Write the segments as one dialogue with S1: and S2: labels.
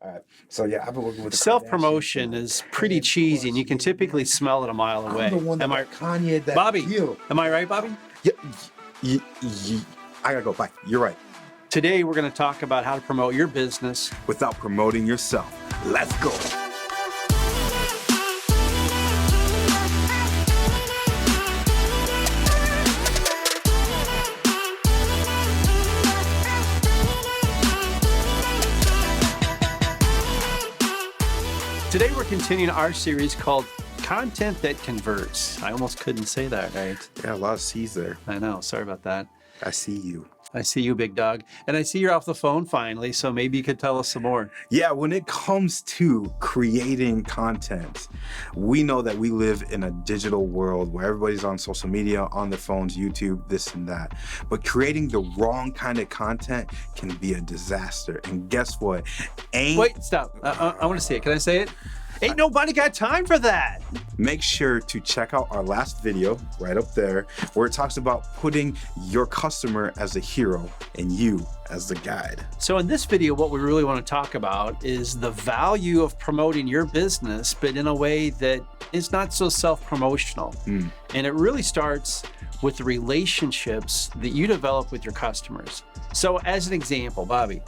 S1: All right. So yeah, I've been working with the
S2: Self-promotion
S1: Kardashians for
S2: is pretty
S1: 10
S2: cheesy, and you
S1: plus
S2: can typically
S1: years.
S2: smell it a mile away.
S1: I'm the one that
S2: Am I,
S1: got Kanye that
S2: Bobby?
S1: deal.
S2: Am I right, Bobby?
S1: Yeah, I gotta go. Bye. You're right.
S2: Today, we're going to talk about how to promote your business
S1: Without promoting yourself. Let's go.
S2: Today, we're continuing our series called Content That Converts. I almost couldn't say that right.
S1: Yeah, a lot of C's there.
S2: I know. Sorry about that.
S1: I see you.
S2: I see you, big dog. And I see you're off the phone finally, so maybe you could tell us some more.
S1: Yeah, when it comes to creating content, we know that we live in a digital world where everybody's on social media, on their phones, YouTube, this and that. But creating the wrong kind of content can be a disaster. And guess what?
S2: Wait, stop. I want to see it. Can I say it? Ain't nobody got time for that.
S1: Make sure to check out our last video right up there where it talks about putting your customer as a hero and you as the guide.
S2: So in this video, what we really want to talk about is the value of promoting your business, but in a way that is not so self-promotional. And it really starts with the relationships that you develop with your customers. So as an example, Bobby,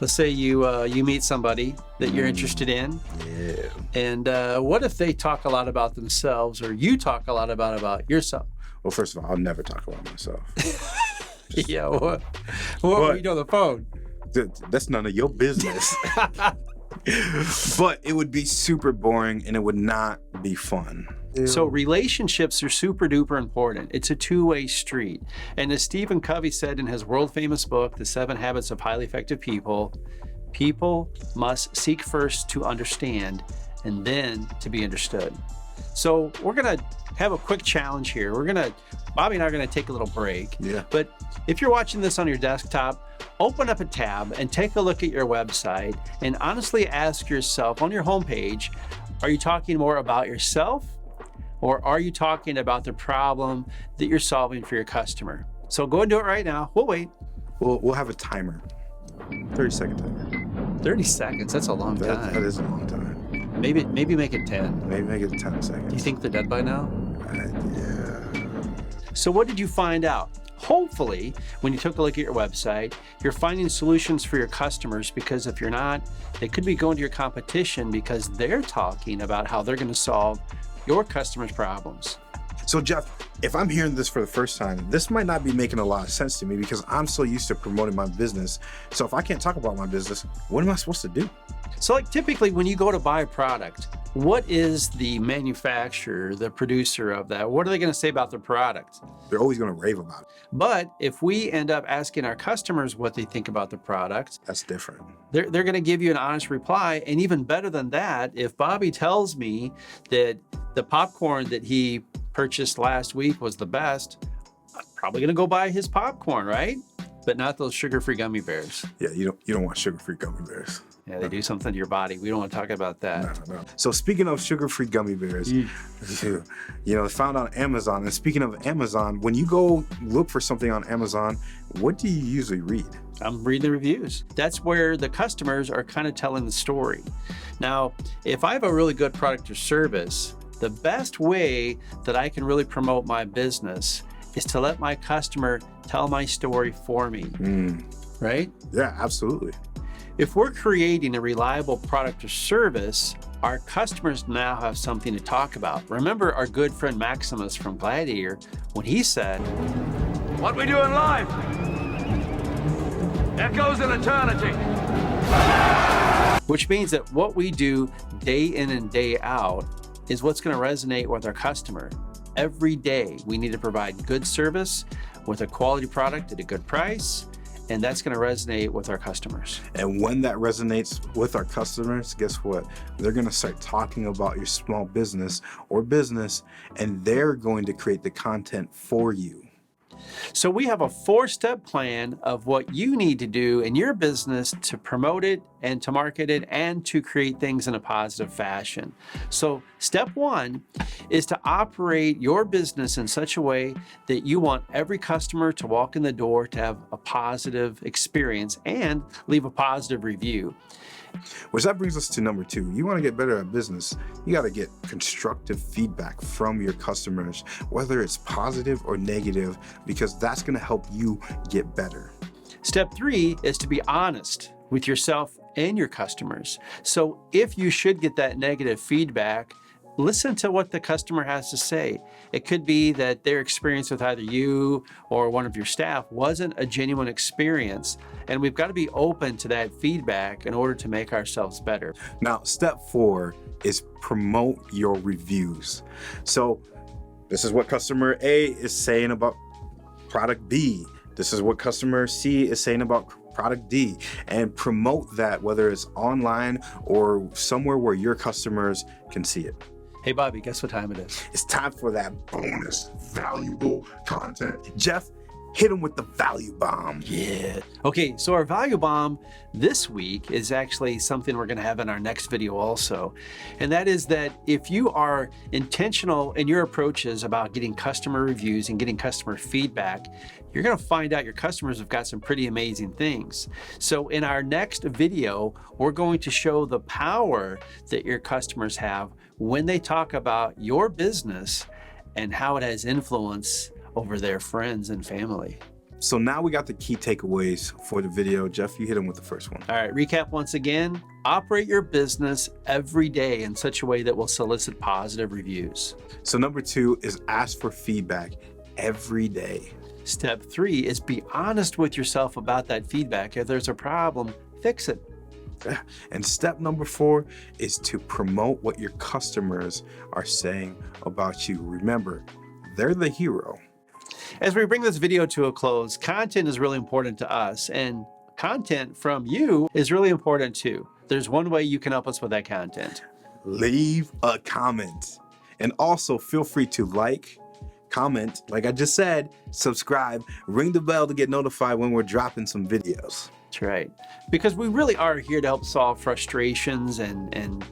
S2: let's say you meet somebody that you're interested in.
S1: Yeah.
S2: And what if they talk a lot about themselves, or you talk a lot about yourself?
S1: Well, first of all, I'll never talk about myself.
S2: Yeah, what were you on the phone?
S1: That's none of your business. But it would be super boring and it would not be fun.
S2: So relationships are super duper important. It's a two-way street. And as Stephen Covey said in his world famous book, The 7 Habits of Highly Effective People, people must seek first to understand and then to be understood. So we're gonna have a quick challenge here. Bobby and I are gonna take a little break.
S1: Yeah.
S2: But if you're watching this on your desktop, open up a tab and take a look at your website and honestly ask yourself on your homepage, are you talking more about yourself, or are you talking about the problem that you're solving for your customer? So go and do it right now. We'll wait.
S1: We'll have a timer. 30-second timer.
S2: 30 seconds, that's a long time.
S1: That is a long time.
S2: Maybe make it 10.
S1: Maybe make it 10
S2: Do
S1: seconds.
S2: you think they're dead by now?
S1: Yeah.
S2: So what did you find out? Hopefully, when you took a look at your website, you're finding solutions for your customers, because if you're not, they could be going to your competition because they're talking about how they're going to solve your customers' problems.
S1: So Jeff, if I'm hearing this for the first time, this might not be making a lot of sense to me because I'm so used to promoting my business. So if I can't talk about my business, what am I supposed to do?
S2: So like typically when you go to buy a product, what is the manufacturer, the producer of that? What are they going to say about their product?
S1: They're always going to rave about it.
S2: But if we end up asking our customers what they think about the product,
S1: That's different.
S2: they're going to give you an honest reply. And even better than that, if Bobby tells me that the popcorn that he purchased last week was the best, I'm probably going to go buy his popcorn, right? But not those sugar-free gummy bears.
S1: Yeah, you don't want sugar-free gummy bears.
S2: Yeah, they do something to your body. We don't want to talk about that.
S1: No. So speaking of sugar-free gummy bears, found on Amazon. And speaking of Amazon, when you go look for something on Amazon, what do you usually read?
S2: I'm reading the reviews. That's where the customers are kind of telling the story. Now, if I have a really good product or service, the best way that I can really promote my business is to let my customer tell my story for me, right?
S1: Yeah, absolutely.
S2: If we're creating a reliable product or service, our customers now have something to talk about. Remember our good friend Maximus from Gladiator, when he said,
S3: "What we do in life echoes in eternity."
S2: Which means that what we do day in and day out is what's going to resonate with our customer. Every day, we need to provide good service with a quality product at a good price, and that's going to resonate with our customers.
S1: And when that resonates with our customers, guess what? They're going to start talking about your small business or business, and they're going to create the content for you.
S2: So we have a 4-step plan of what you need to do in your business to promote it and to market it and to create things in a positive fashion. So step 1 is to operate your business in such a way that you want every customer to walk in the door to have a positive experience and leave a positive review.
S1: Which that brings us to number 2. You want to get better at business, you got to get constructive feedback from your customers, whether it's positive or negative, because that's going to help you get better.
S2: Step 3 is to be honest with yourself and your customers. So if you should get that negative feedback, listen to what the customer has to say. It could be that their experience with either you or one of your staff wasn't a genuine experience, and we've got to be open to that feedback in order to make ourselves better.
S1: Now, step 4 is promote your reviews. So this is what customer A is saying about product B. This is what customer C is saying about product D, and promote that, whether it's online or somewhere where your customers can see it.
S2: Hey, Bobby, guess what time it is?
S1: It's time for that bonus valuable content. Jeff, hit him with the value bomb.
S2: Yeah. Okay, so our value bomb this week is actually something we're going to have in our next video also. And that is that if you are intentional in your approaches about getting customer reviews and getting customer feedback, you're going to find out your customers have got some pretty amazing things. So in our next video, we're going to show the power that your customers have when they talk about your business and how it has influence over their friends and family.
S1: So now we got the key takeaways for the video. Jeff, you hit him with the first one.
S2: All right, recap once again. Operate your business every day in such a way that will solicit positive reviews.
S1: So number 2 is ask for feedback every day.
S2: Step 3 is be honest with yourself about that feedback. If there's a problem, fix it.
S1: And step number 4 is to promote what your customers are saying about you. Remember, they're the hero.
S2: As we bring this video to a close, content is really important to us, and content from you is really important too. There's one way you can help us with that content.
S1: Leave a comment. And also feel free to like, comment, like I just said, subscribe, ring the bell to get notified when we're dropping some videos.
S2: That's right. Because we really are here to help solve frustrations and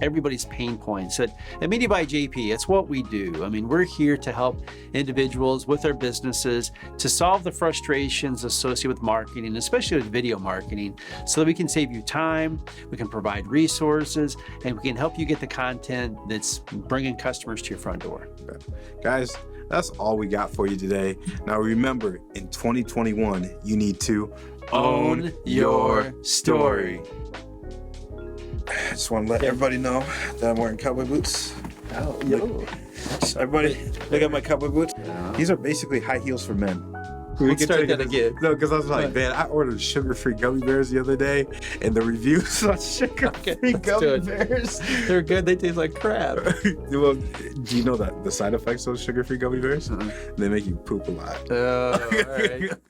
S2: everybody's pain points. At Media by JP, it's what we do. I mean, we're here to help individuals with their businesses to solve the frustrations associated with marketing, especially with video marketing, so that we can save you time, we can provide resources, and we can help you get the content that's bringing customers to your front door.
S1: Guys, that's all we got for you today. Now remember, in 2021, you need to
S2: own your story.
S1: I just want to let everybody know that I'm wearing cowboy boots.
S2: Oh, yo.
S1: Everybody, look at my cowboy boots. These are basically high heels for men.
S2: Let's start that again.
S1: No, because I was like, man, I ordered sugar-free gummy bears the other day, and the reviews on sugar-free gummy bears.
S2: They're good. They taste like crap.
S1: Well, do you know that the side effects of sugar-free gummy bears? They make you poop a lot.
S2: Oh, all right.